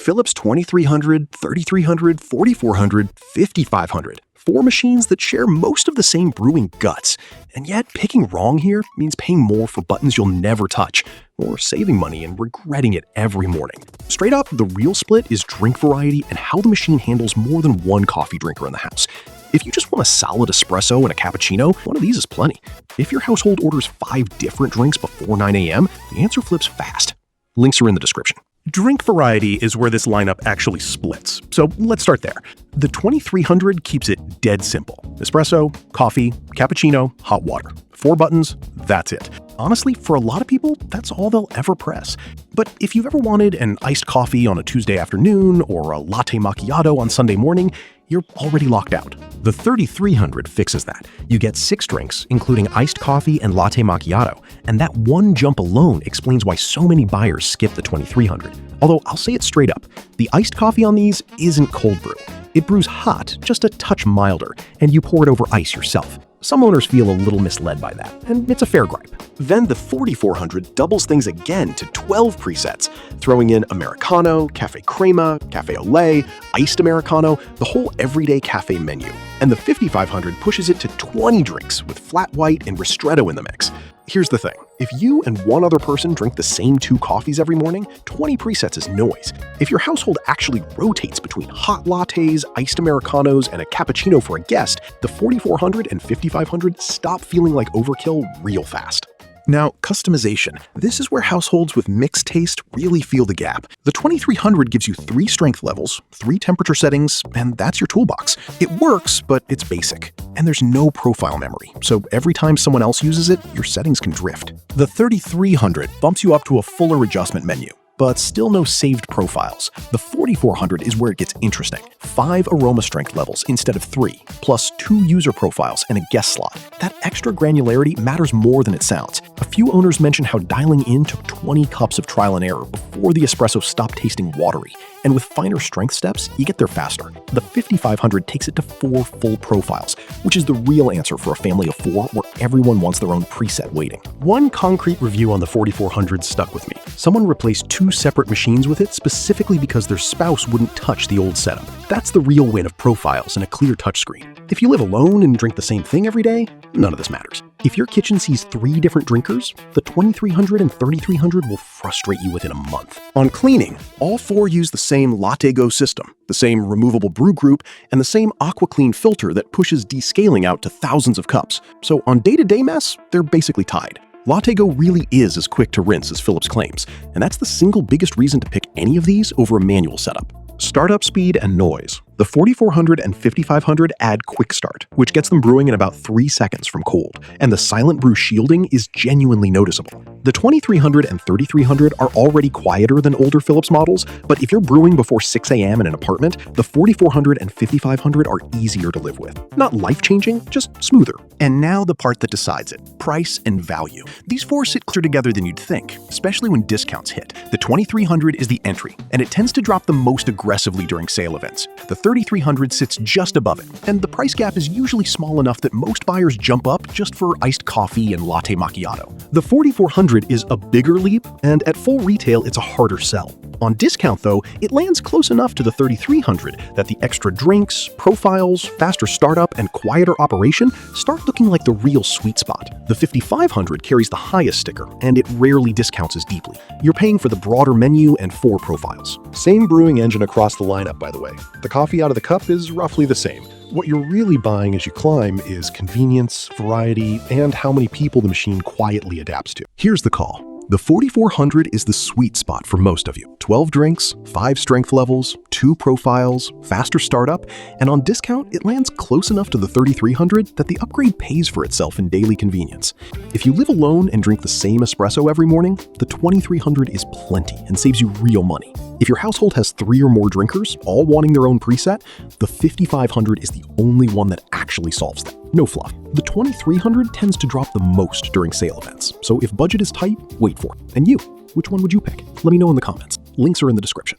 Philips 2300, 3300, 4400, 5500. 4 machines that share most of the same brewing guts. And yet, picking wrong here means paying more for buttons you'll never touch, or saving money and regretting it every morning. Straight up, the real split is drink variety and how the machine handles more than one coffee drinker in the house. If you just want a solid espresso and a cappuccino, one of these is plenty. If your household orders 5 different drinks before 9 a.m., the answer flips fast. Links are in the description. Drink variety is where this lineup actually splits, so let's start there. The 2300 keeps it dead simple. Espresso, coffee, cappuccino, hot water. 4 buttons, that's it. Honestly, for a lot of people, that's all they'll ever press. But if you've ever wanted an iced coffee on a Tuesday afternoon or a latte macchiato on Sunday morning, you're already locked out. The 3300 fixes that. You get 6 drinks, including iced coffee and latte macchiato, and that one jump alone explains why so many buyers skip the 2300. Although I'll say it straight up, the iced coffee on these isn't cold brew. It brews hot, just a touch milder, and you pour it over ice yourself. Some owners feel a little misled by that, and it's a fair gripe. Then the 4400 doubles things again to 12 presets, throwing in Americano, Cafe Crema, Cafe au lait, Iced Americano, the whole everyday cafe menu. And the 5500 pushes it to 20 drinks with flat white and ristretto in the mix. Here's the thing, if you and one other person drink the same 2 coffees every morning, 20 presets is noise. If your household actually rotates between hot lattes, iced Americanos, and a cappuccino for a guest, the 4400 and 5500 stop feeling like overkill real fast. Now, customization. This is where households with mixed taste really feel the gap. The 2300 gives you 3 strength levels, 3 temperature settings, and that's your toolbox. It works, but it's basic. And there's no profile memory, so every time someone else uses it, your settings can drift. The 3300 bumps you up to a fuller adjustment menu, but still no saved profiles. The 4400 is where it gets interesting. 5 aroma strength levels instead of 3, plus 2 user profiles and a guest slot. That extra granularity matters more than it sounds. A few owners mention how dialing in took 20 cups of trial and error before the espresso stopped tasting watery. And with finer strength steps, you get there faster. The 5500 takes it to 4 full profiles, which is the real answer for a family of 4 where everyone wants their own preset weighting. One concrete review on the 4400 stuck with me. Someone replaced 2 separate machines with it specifically because their spouse wouldn't touch the old setup. That's the real win of profiles and a clear touchscreen. If you live alone and drink the same thing every day, none of this matters. If your kitchen sees 3 different drinkers, the 2300 and 3300 will frustrate you within a month. On cleaning, all 4 use the same Latte Go system, the same removable brew group, and the same AquaClean filter that pushes descaling out to thousands of cups. So on day-to-day mess, they're basically tied. Latte Go really is as quick to rinse as Philips claims, and that's the single biggest reason to pick any of these over a manual setup. Startup speed and noise. The 4400 and 5500 add Quick Start, which gets them brewing in about 3 seconds from cold, and the Silent Brew shielding is genuinely noticeable. The 2300 and 3300 are already quieter than older Philips models, but if you're brewing before 6 a.m. in an apartment, the 4400 and 5500 are easier to live with. Not life-changing, just smoother. And now the part that decides it, price and value. These 4 sit closer together than you'd think, especially when discounts hit. The 2300 is the entry, and it tends to drop the most aggressively during sale events. The 3300 sits just above it, and the price gap is usually small enough that most buyers jump up just for iced coffee and latte macchiato. The 4400 is a bigger leap, and at full retail it's a harder sell. On discount though, it lands close enough to the 3300 that the extra drinks, profiles, faster startup, and quieter operation start looking like the real sweet spot. The 5500 carries the highest sticker, and it rarely discounts as deeply. You're paying for the broader menu and 4 profiles. Same brewing engine across the lineup, by the way. The coffee out of the cup is roughly the same. What you're really buying as you climb is convenience, variety, and how many people the machine quietly adapts to. Here's the call. The 4400 is the sweet spot for most of you. 12 drinks, 5 strength levels, 2 profiles, faster startup, and on discount, it lands close enough to the 3300 that the upgrade pays for itself in daily convenience. If you live alone and drink the same espresso every morning, the 2300 is plenty and saves you real money. If your household has 3 or more drinkers, all wanting their own preset, the 5500 is the only one that actually solves that. No fluff. The 2300 tends to drop the most during sale events, so if budget is tight, wait for it. And you, which one would you pick? Let me know in the comments. Links are in the description.